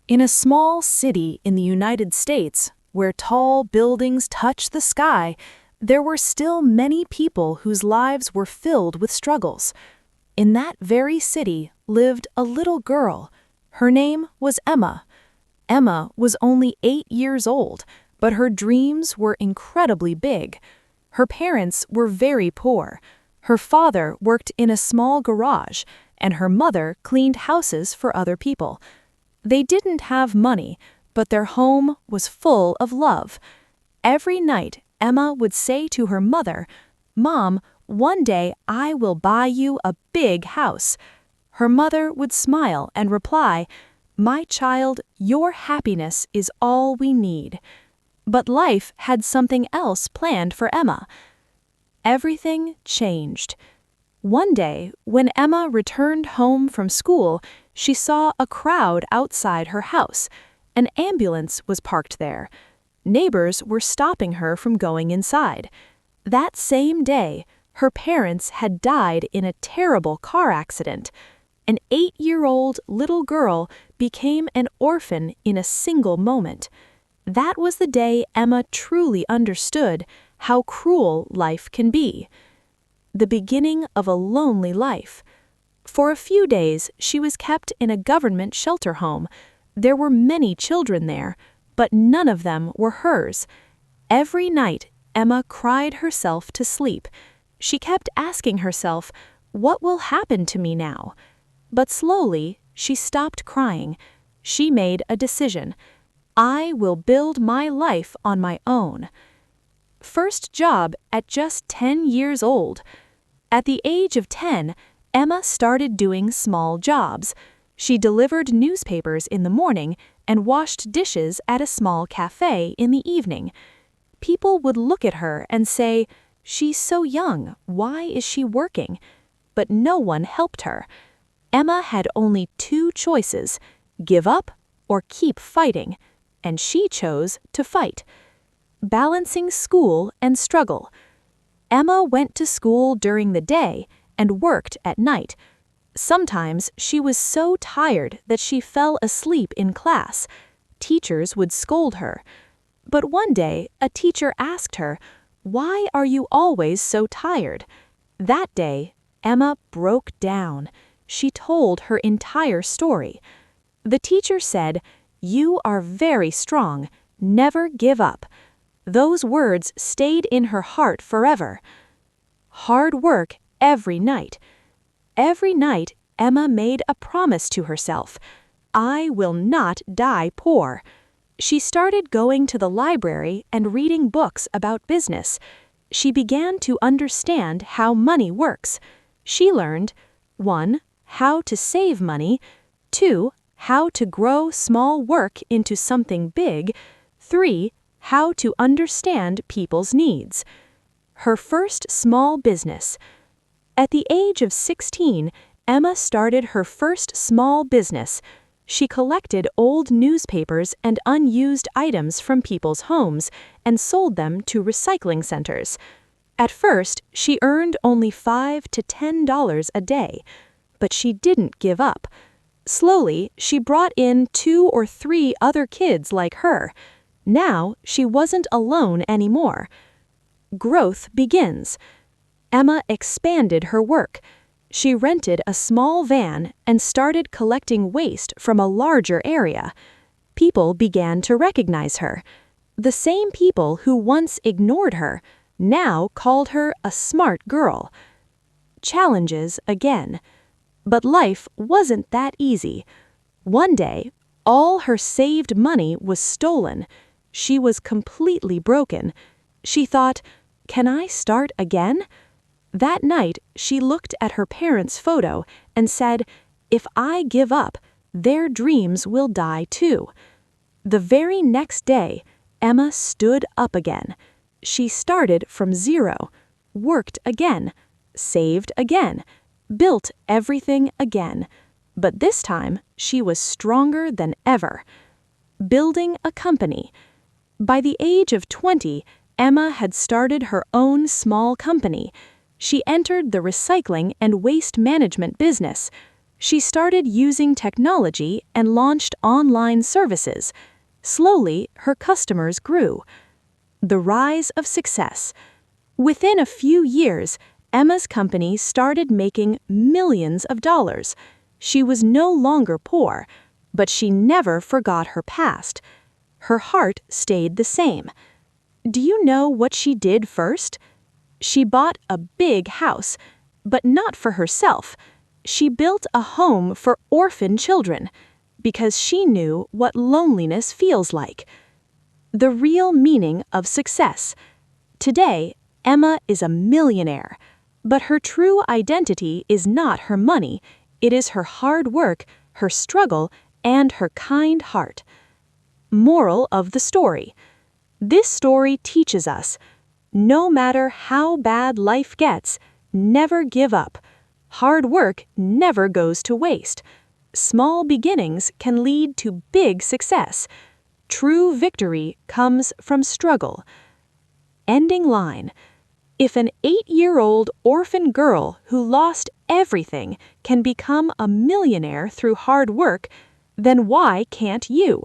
In a small city in the United States, where tall buildings touch the sky, there were still many people whose lives were filled with struggles. In that very city lived a little girl. Her name was Emma. Emma was only 8 years old, but her dreams were incredibly big. Her parents were very poor. Her father worked in a small garage, and her mother cleaned houses for other people. They didn't have money, but their home was full of love. Every night, Emma would say to her mother, "Mom, one day I will buy you a big house." Her mother would smile and reply, "My child, your happiness is all we need." But life had something else planned for Emma. Everything changed. One day, when Emma returned home from school, she saw a crowd outside her house. An ambulance was parked there. Neighbors were stopping her from going inside. That same day, her parents had died in a terrible car accident. An 8-year-old little girl became an orphan in a single moment. That was the day Emma truly understood how cruel life can be. The beginning of a lonely life. For a few days, she was kept in a government shelter home. There were many children there, but none of them were hers. Every night, Emma cried herself to sleep. She kept asking herself, "What will happen to me now?" But slowly, she stopped crying. She made a decision. "I will build my life on my own." First job at just 10 years old. At the age of 10, Emma started doing small jobs. She delivered newspapers in the morning and washed dishes at a small cafe in the evening. People would look at her and say, "She's so young, why is she working?" But no one helped her. Emma had only two choices: give up or keep fighting, and she chose to fight. Balancing school and struggle. Emma went to school during the day and worked at night. Sometimes she was so tired that she fell asleep in class. Teachers would scold her. But one day, a teacher asked her, "Why are you always so tired?" That day, Emma broke down. She told her entire story. The teacher said, "You are very strong. Never give up." Those words stayed in her heart forever. Hard work every night. Every night, Emma made a promise to herself. "I will not die poor." She started going to the library and reading books about business. She began to understand how money works. She learned 1. How to save money, 2. How to grow small work into something big, 3. How to understand people's needs. Her first small business. At the age of 16, Emma started her first small business. She collected old newspapers and unused items from people's homes and sold them to recycling centers. At first, she earned only $5 to $10 a day, but she didn't give up. Slowly, she brought in 2 or 3 other kids like her. Now, she wasn't alone anymore. Growth begins. Emma expanded her work. She rented a small van and started collecting waste from a larger area. People began to recognize her. The same people who once ignored her now called her a smart girl. Challenges again. But life wasn't that easy. One day, all her saved money was stolen. She was completely broken. She thought, "Can I start again?" That night, she looked at her parents' photo and said, "If I give up, their dreams will die too." The very next day, Emma stood up again. She started from zero, worked again, saved again, built everything again. But this time, she was stronger than ever. Building a company. By the age of 20, Emma had started her own small company. She entered the recycling and waste management business. She started using technology and launched online services. Slowly, her customers grew. The rise of success. Within a few years, Emma's company started making millions of dollars. She was no longer poor, but she never forgot her past. Her heart stayed the same. Do you know what she did first? She bought a big house, but not for herself. She built a home for orphan children because she knew what loneliness feels like. The real meaning of success. Today, Emma is a millionaire, but her true identity is not her money. It is her hard work, her struggle, and her kind heart. Moral of the story. This story teaches us, no matter how bad life gets, never give up. Hard work never goes to waste. Small beginnings can lead to big success. True victory comes from struggle. Ending line. If an 8-year-old orphan girl who lost everything can become a millionaire through hard work, then why can't you?